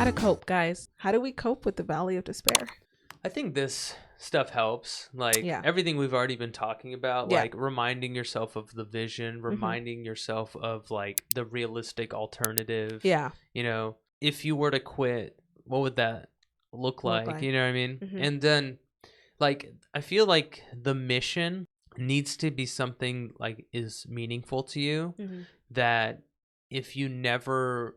How to cope, guys. How do we cope with the valley of despair? I think this stuff helps. Like everything we've already been talking about, like reminding yourself of the vision, reminding yourself of like the realistic alternative. Yeah. You know, if you were to quit, what would that look like? You know what I mean? And then like I feel like the mission needs to be something like is meaningful to you, that if you never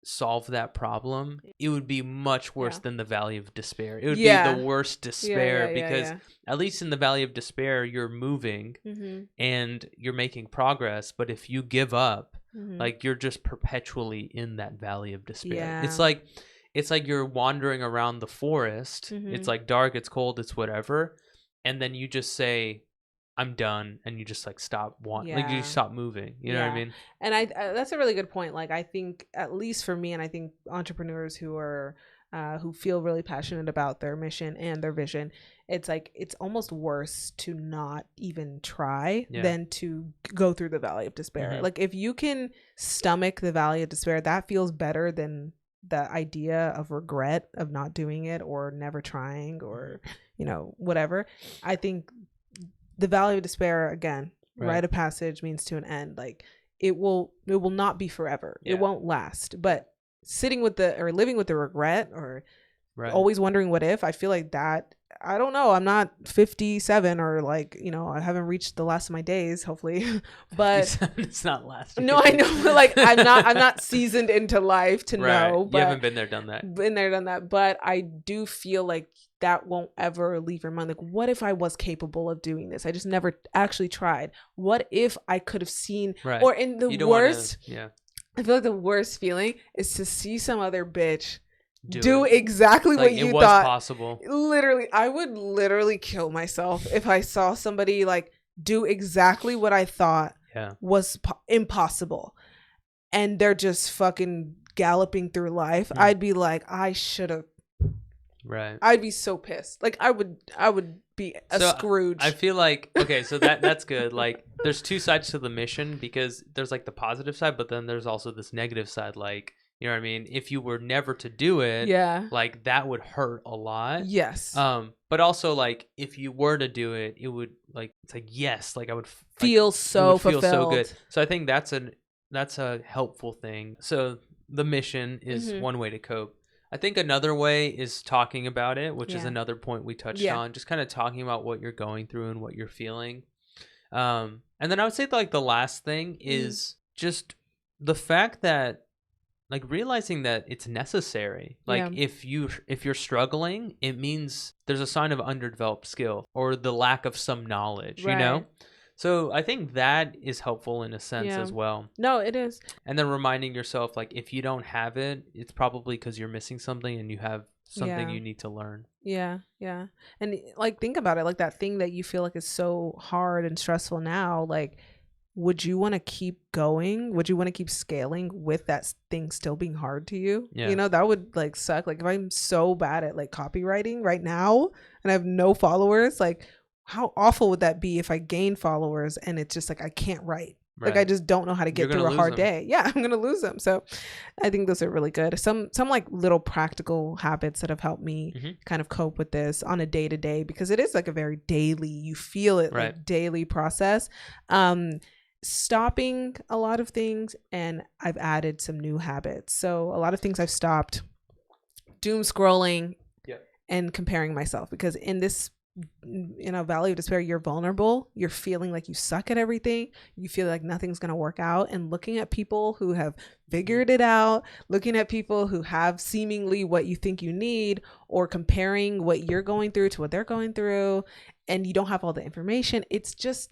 solve that problem, it would be much worse than the valley of despair. It would be the worst despair because at least in the valley of despair, you're moving and you're making progress. But if you give up, like you're just perpetually in that valley of despair. It's like you're wandering around the forest. It's like dark, it's cold, it's whatever. And then you just say, I'm done, and you just like stop like you stop moving. You know what I mean? And I that's a really good point. Like I think, at least for me, and I think entrepreneurs who are who feel really passionate about their mission and their vision, it's like it's almost worse to not even try than to go through the valley of despair. Like if you can stomach the valley of despair, that feels better than the idea of regret of not doing it or never trying or whatever. I think the valley of despair, again, rite of passage, means to an end. Like it will not be forever. It won't last. But living with the regret or always wondering what if, I feel like that, I don't know, I'm not 57 or like, I haven't reached the last of my days, hopefully, but it's not last. No, I know, but like I'm not seasoned into life to know. But you haven't been there, done that. But I do feel like that won't ever leave your mind. Like, what if I was capable of doing this? I just never actually tried. What if I could have seen, or in the worst, I feel like the worst feeling is to see some other bitch do exactly what you thought possible. Literally, I would literally kill myself if I saw somebody like do exactly what I thought was impossible, and they're just fucking galloping through life. I'd be like, I should have. Right. I'd be so pissed. Like I would be a Scrooge. I feel like, okay, so that's good. Like there's two sides to the mission, because there's like the positive side, but then there's also this negative side. Like, you know what I mean? If you were never to do it, like that would hurt a lot. Yes. But also like if you were to do it, it would like, it's like, yes, like I would feel so fulfilled. Feel so good. So I think that's a helpful thing. So the mission is one way to cope. I think another way is talking about it, which is another point we touched on, just kind of talking about what you're going through and what you're feeling. And then I would say like the last thing is just the fact that like realizing that it's necessary. Like if you're struggling, it means there's a sign of underdeveloped skill or the lack of some knowledge, you know? So I think that is helpful in a sense as well. No, it is. And then reminding yourself, like, if you don't have it, it's probably because you're missing something and you have something you need to learn. Yeah, yeah. And like, think about it, like that thing that you feel like is so hard and stressful now, like, would you want to keep going? Would you want to keep scaling with that thing still being hard to you? Yeah. You know, that would like suck. Like if I'm so bad at like copywriting right now and I have no followers, like how awful would that be if I gain followers and it's just like I can't write? Like I just don't know how to get through a hard day. Yeah, I'm gonna lose them. So I think those are really good. Some like little practical habits that have helped me kind of cope with this on a day-to-day, because it is like a very daily, you feel it like daily process. Stopping a lot of things, and I've added some new habits. So a lot of things I've stopped: doom scrolling and comparing myself, because in this valley of despair, you're vulnerable, you're feeling like you suck at everything, you feel like nothing's going to work out, and looking at people who have figured it out, looking at people who have seemingly what you think you need, or comparing what you're going through to what they're going through, and you don't have all the information. It's just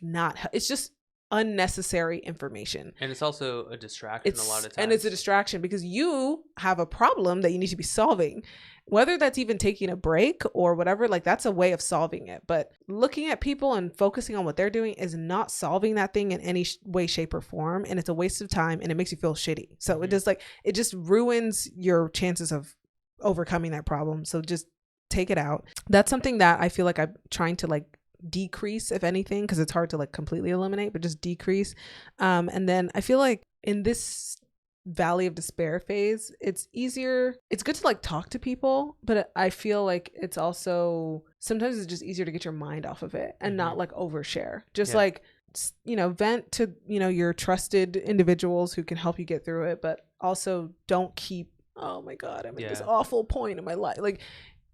unnecessary information, and it's also a distraction a lot of times. And it's a distraction because you have a problem that you need to be solving, whether that's even taking a break or whatever. Like that's a way of solving it, but looking at people and focusing on what they're doing is not solving that thing in any way, shape, or form, and it's a waste of time, and it makes you feel shitty. So it just ruins your chances of overcoming that problem. So just take it out. That's something that I feel like I'm trying to like decrease, if anything, because it's hard to like completely eliminate, but just decrease. And then I feel like in this valley of despair phase, it's good to like talk to people, but I feel like it's also sometimes it's just easier to get your mind off of it and not like overshare. Just like, you know, vent to, you know, your trusted individuals who can help you get through it, but also don't keep, oh my God, I'm at this awful point in my life. Like,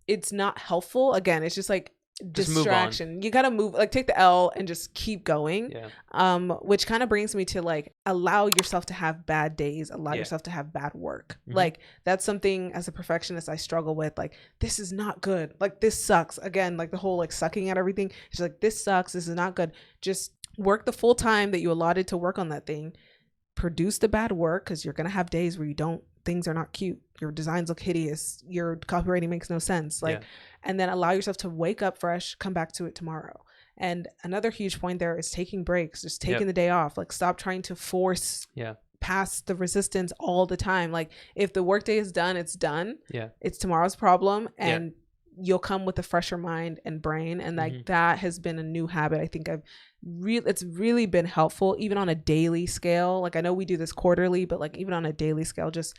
it's not helpful. Again, it's just like distraction. You gotta move, like take the L and just keep going. Which kind of brings me to like, allow yourself to have bad days, allow yourself to have bad work. Like that's something as a perfectionist I struggle with. Like, this is not good, like this sucks. Again, like the whole like sucking at everything. It's like, this sucks, this is not good. Just work the full time that you allotted to work on that thing. Produce the bad work, because you're gonna have days where things are not cute, your designs look hideous, your copywriting makes no sense, like and then allow yourself to wake up fresh, come back to it tomorrow. And another huge point there is taking breaks, just taking the day off. Like, stop trying to force past the resistance all the time. Like, if the workday is done, it's done. It's tomorrow's problem, and you'll come with a fresher mind and brain. And like that has been a new habit I think it's really been helpful, even on a daily scale. Like, I know we do this quarterly, but like even on a daily scale, just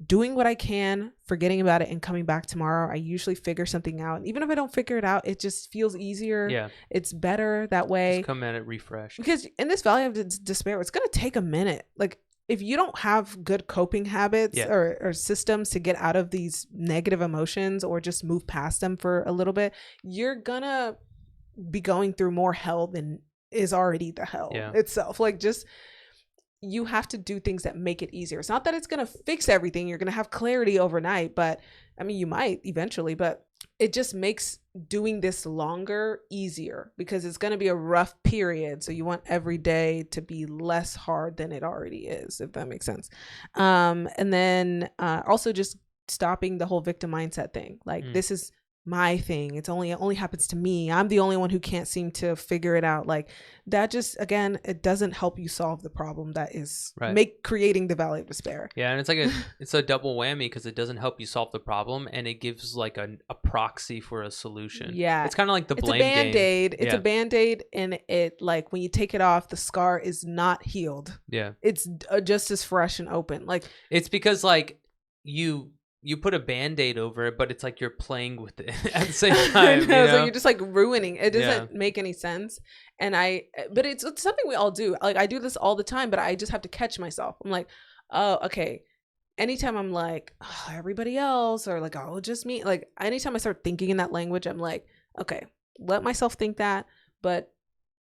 doing what I can, forgetting about it, and coming back tomorrow. I usually figure something out. Even if I don't figure it out, it just feels easier. It's better that way. Just come at it refreshed. Because in this valley of despair, it's going to take a minute. Like, if you don't have good coping habits or systems to get out of these negative emotions, or just move past them for a little bit, you're gonna be going through more hell than is already the hell itself. Like, just, you have to do things that make it easier. It's not that it's gonna fix everything, you're gonna have clarity overnight, but I mean, you might eventually, but it just makes doing this longer easier, because it's going to be a rough period. So you want every day to be less hard than it already is, if that makes sense. And then also just stopping the whole victim mindset thing. Like, this is my thing. It only happens to me. I'm the only one who can't seem to figure it out. Like, that just, again, it doesn't help you solve the problem that is creating the valley of despair. Yeah, and it's like it's a double whammy, because it doesn't help you solve the problem, and it gives like a proxy for a solution. It's kind of like the blame game. It's a band-aid, and it, like, when you take it off, the scar is not healed. It's just as fresh and open. Like, it's because like you put a Band-Aid over it, but it's like you're playing with it at the same time. So you're just like ruining it. It doesn't make any sense. And but it's something we all do. Like, I do this all the time, but I just have to catch myself. I'm like, oh, okay. Anytime I'm like, oh, everybody else, or like, oh, just me. Like, anytime I start thinking in that language, I'm like, okay, let myself think that, but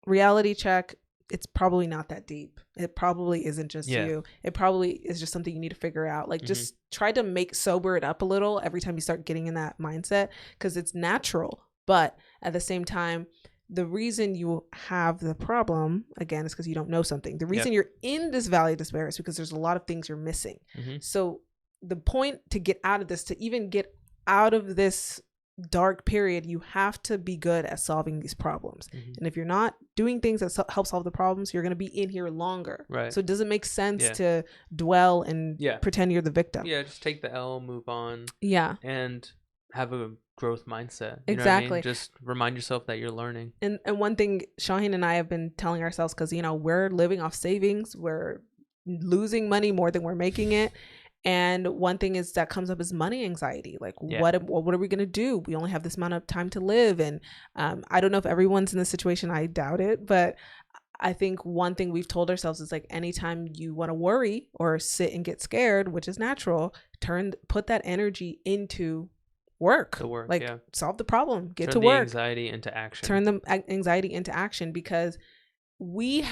reality check. It's probably not that deep. It probably isn't just you. It probably is just something you need to figure out. Like, just try to sober it up a little every time you start getting in that mindset, because it's natural. But at the same time, the reason you have the problem, again, is because you don't know something. The reason you're in this valley of despair is because there's a lot of things you're missing. So the point to get out of this, to even get out of this dark period, you have to be good at solving these problems. And if you're not doing things that help solve the problems, you're going to be in here longer. So it doesn't make sense to dwell and pretend you're the victim. Just take the L, move on. And have a growth mindset. You know what I mean? Just remind yourself that you're learning. And one thing Shaheen and I have been telling ourselves, because, you know, we're living off savings, we're losing money more than we're making it. And one thing is that comes up is money anxiety. Like, what are we going to do? We only have this amount of time to live. And I don't know if everyone's in this situation. I doubt it. But I think one thing we've told ourselves is, like, anytime you want to worry or sit and get scared, which is natural, put that energy into work. Like, solve the problem, get to work. Turn the anxiety into action. Turn the anxiety into action, because we've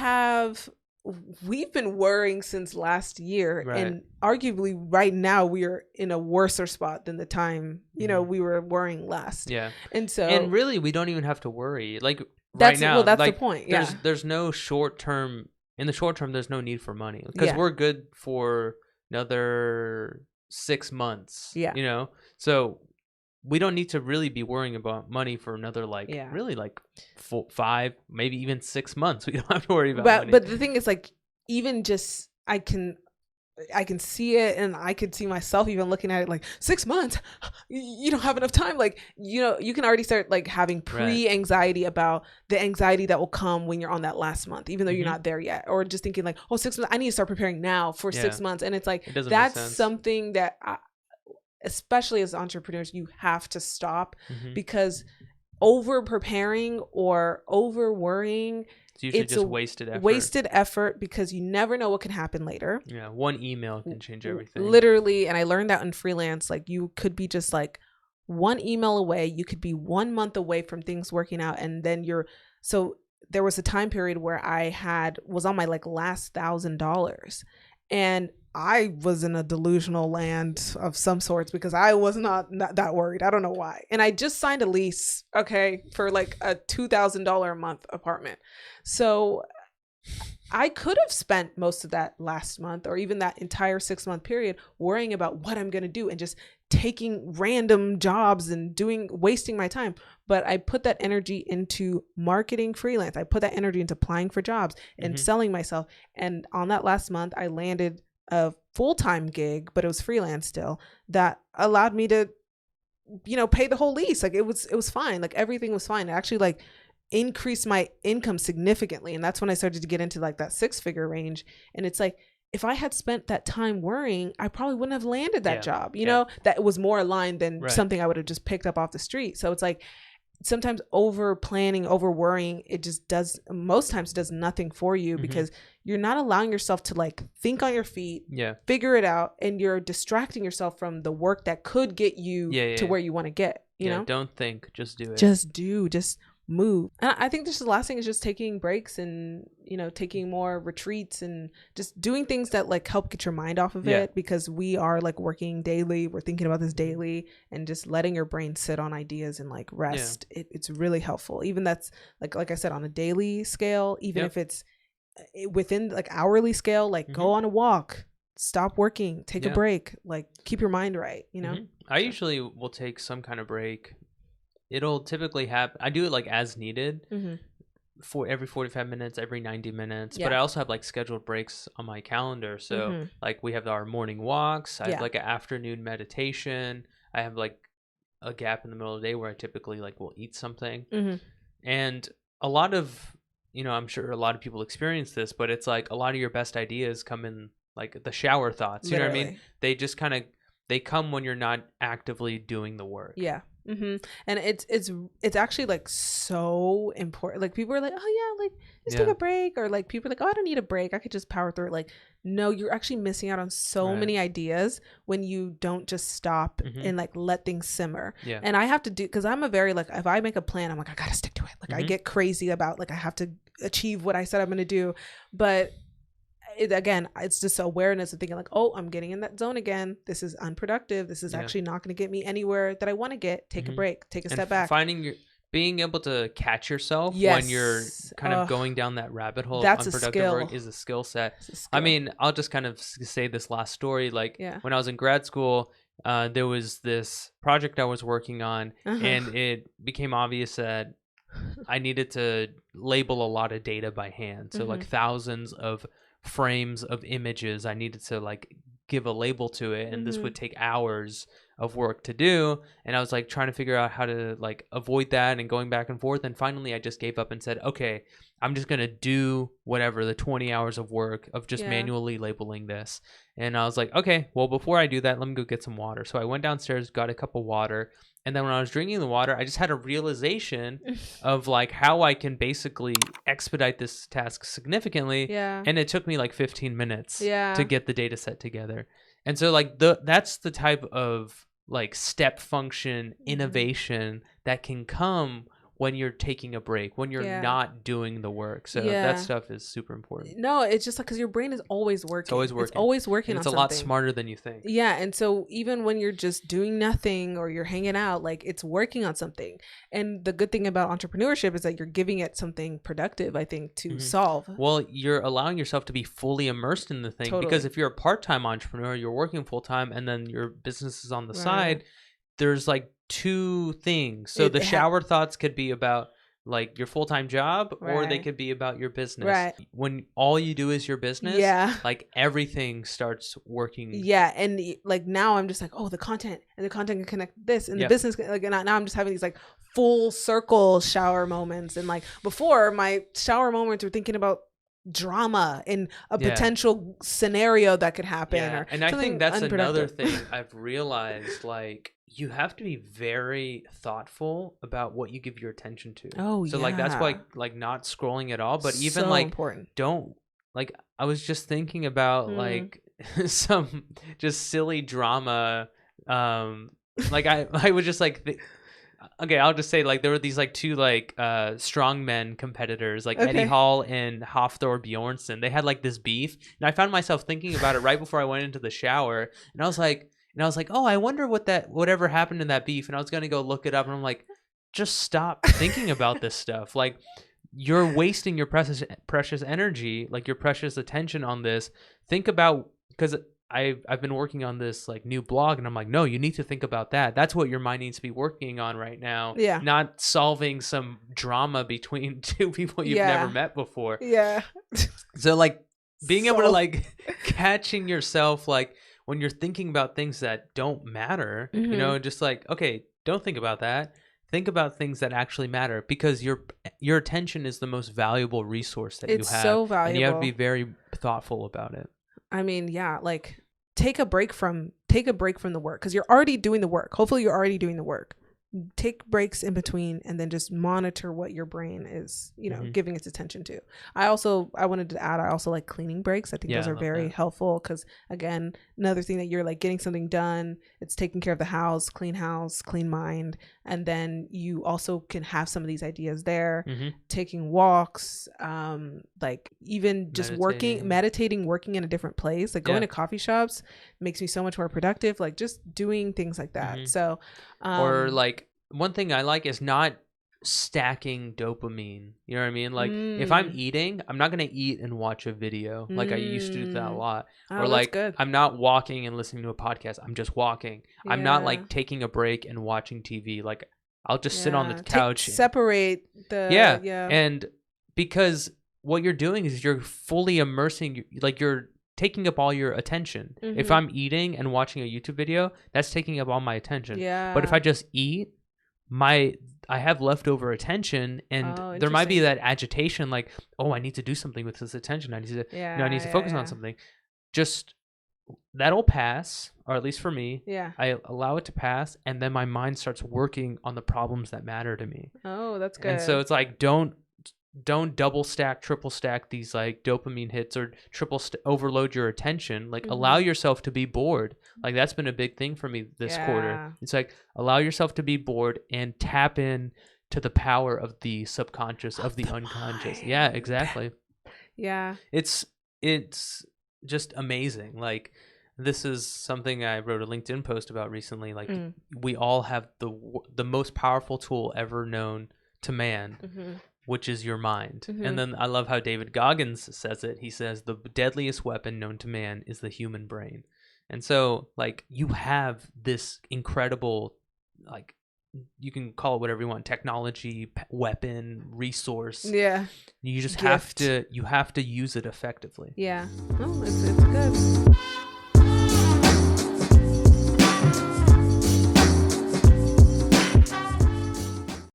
been worrying since last year, and arguably right now we are in a worser spot than the time, you know, we were worrying last. And really, we don't even have to worry. Like, right now, that's like, the point. There's no in the short term, there's no need for money, because we're good for another 6 months. You know, so we don't need to really be worrying about money for another really like 4, 5, maybe even 6 months. We don't have to worry about money. But the thing is, like, even just I can see it, and I could see myself even looking at it like 6 months. You don't have enough time. Like, you can already start like having pre-anxiety about the anxiety that will come when you're on that last month, even though you're not there yet, or just thinking like, oh, 6 months, I need to start preparing now for 6 months. And it's like, that's something that especially as entrepreneurs, you have to stop, because over preparing or over worrying, it's usually just wasted effort, because you never know what can happen later. Yeah, one email can change everything. Literally, and I learned that in freelance. Like, you could be just like one email away. You could be 1 month away from things working out, and then so there was a time period where I was on my like last $1,000, and I was in a delusional land of some sorts, because I was not that worried. I don't know why. And I just signed a lease, for like a $2,000 a month apartment. So I could have spent most of that last month, or even that entire 6-month period, worrying about what I'm going to do and just taking random jobs and wasting my time. But I put that energy into marketing freelance. I put that energy into applying for jobs and selling myself. And on that last month, I landed a full-time gig, but it was freelance still, that allowed me to, pay the whole lease. Like, it was fine. Like, everything was fine. It actually like increased my income significantly. And that's when I started to get into like that 6-figure range. And it's like, if I had spent that time worrying, I probably wouldn't have landed that job, know, that was more aligned than something I would have just picked up off the street. So it's like, sometimes over planning, over worrying, most times it does nothing for you, because you're not allowing yourself to like think on your feet, figure it out, and you're distracting yourself from the work that could get you to where you want to get, you know? Don't think, just do it. Just move. And I think this is the last thing, is just taking breaks and, taking more retreats and just doing things that like help get your mind off of it, because we are like working daily. We're thinking about this daily, and just letting your brain sit on ideas and like rest. It's really helpful. Even that's like I said, on a daily scale, even if it's within like hourly scale, like go on a walk, stop working, take a break, like keep your mind right, I usually will take some kind of break. It'll typically happen. I do it like as needed, for every 45 minutes, every 90 minutes. But I also have like scheduled breaks on my calendar. So like we have our morning walks. I have like an afternoon meditation. I have like a gap in the middle of the day where I typically like will eat something. And a lot of, I'm sure a lot of people experience this, but it's like a lot of your best ideas come in like the shower thoughts. You know what I mean? They just they come when you're not actively doing the work. And it's actually like so important. Like, people are like, oh yeah, like just take a break, or like people are like, oh, I don't need a break, I could just power through it. Like, no, you're actually missing out on so many ideas when you don't just stop and like let things simmer. And I have to do, because I'm a very like, if I make a plan, I'm like, I gotta stick to it. Like I get crazy about like, I have to achieve what I said I'm gonna do. But again, it's just awareness of thinking like, oh, I'm getting in that zone again. This is unproductive. This is actually not going to get me anywhere that I want to get. Take a break, take a step back. Being able to catch yourself when you're kind of going down that rabbit hole of unproductive work is a skill set. I mean, I'll just kind of say this last story. Like when I was in grad school, there was this project I was working on, and it became obvious that I needed to label a lot of data by hand. So like thousands of frames of images, I needed to like give a label to it, and this would take hours of work to do. And I was like trying to figure out how to like avoid that and going back and forth. And finally I just gave up and said, okay, I'm just gonna do whatever, the 20 hours of work of just manually labeling this. And I was like, okay, well, before I do that, let me go get some water. So I went downstairs, got a cup of water, and then when I was drinking the water, I just had a realization of like how I can basically expedite this task significantly. And it took me like 15 minutes to get the data set together. And so like that's the type of like step function innovation that can come when you're taking a break, when you're not doing the work. So that stuff is super important. No, it's just like, because your brain is always working. It's always working. It's always working. It's a lot smarter than you think. Yeah. And so even when you're just doing nothing or you're hanging out, like it's working on something. And the good thing about entrepreneurship is that you're giving it something productive, I think, to solve. Well, you're allowing yourself to be fully immersed in the thing. Because if you're a part-time entrepreneur, you're working full-time, and then your business is on the side, there's like two things. So the shower thoughts could be about like your full-time job, or they Right. could be about your business. Right. When all you do is your business, Yeah. like everything starts working. Yeah, and like now I'm just like, oh, the content can connect this, and the Yep. business like, and now I'm just having these like full circle shower moments. And like before, my shower moments were thinking about drama and a Yeah. potential scenario that could happen. Yeah, Or and I think that's another unproductive. thing I've realized. Like, you have to be very thoughtful about what you give your attention to. Oh, So like that's why yeah. like not scrolling at all, but even So like important. don't like I was just thinking about like some just silly drama. Like I was just like okay, I'll just say like there were these like two like strongmen competitors, like Eddie Okay. Hall and Hafthor Bjornsson. They had like this beef, and I found myself thinking about it right before I went into the shower, and I was like, oh, I wonder whatever happened in that beef, and I was gonna go look it up, and I'm like, just stop thinking about this stuff. Like, you're wasting your precious energy, like your precious attention on this. Think about, because I've been working on this like new blog, and I'm like, no, you need to think about that. That's what your mind needs to be working on right now. Yeah. Not solving some drama between two people you've never met before. Yeah. So like being able to like catching yourself like when you're thinking about things that don't matter, you know, just like, okay, don't think about that. Think about things that actually matter, because your attention is the most valuable resource that you have. It's so valuable. And you have to be very thoughtful about it. I mean, yeah, like take a break from the work, because you're already doing the work. Hopefully you're already doing the work. Take breaks in between, and then just monitor what your brain is, you know, giving its attention to. I wanted to add, I also like cleaning breaks. I think those are very helpful, because again, another thing that you're like getting something done, it's taking care of the house, clean mind. And then you also can have some of these ideas there, taking walks, like even just meditating, working in a different place, like going to coffee shops makes me so much more productive, like just doing things like that. So, or like one thing I like is not stacking dopamine. You know what I mean? Like if I'm eating, I'm not going to eat and watch a video. Like I used to do that a lot. Or like I'm not walking and listening to a podcast. I'm just walking. I'm not like taking a break and watching TV. Like I'll just sit on the couch. Separate the And because what you're doing is you're fully immersing, like you're taking up all your attention. If I'm eating and watching a YouTube video, that's taking up all my attention. But if I just eat, I have leftover attention, and there might be that agitation, like, oh, I need to do something with this attention. I need to, I need to focus on something. Just that'll pass, or at least for me. I allow it to pass, and then my mind starts working on the problems that matter to me. Oh, that's good. And so it's like, don't double stack, triple stack these like dopamine hits, or overload your attention. Like allow yourself to be bored. Like that's been a big thing for me this quarter. It's like allow yourself to be bored and tap in to the power of the subconscious, of the unconscious. Mind. Yeah, exactly. It's just amazing. Like this is something I wrote a LinkedIn post about recently. Like we all have the most powerful tool ever known to man, which is your mind. And then I love how David Goggins says it. He says the deadliest weapon known to man is the human brain. And so like you have this incredible, like you can call it whatever you want, technology, weapon, resource. You just have to use it effectively. Oh, it's good.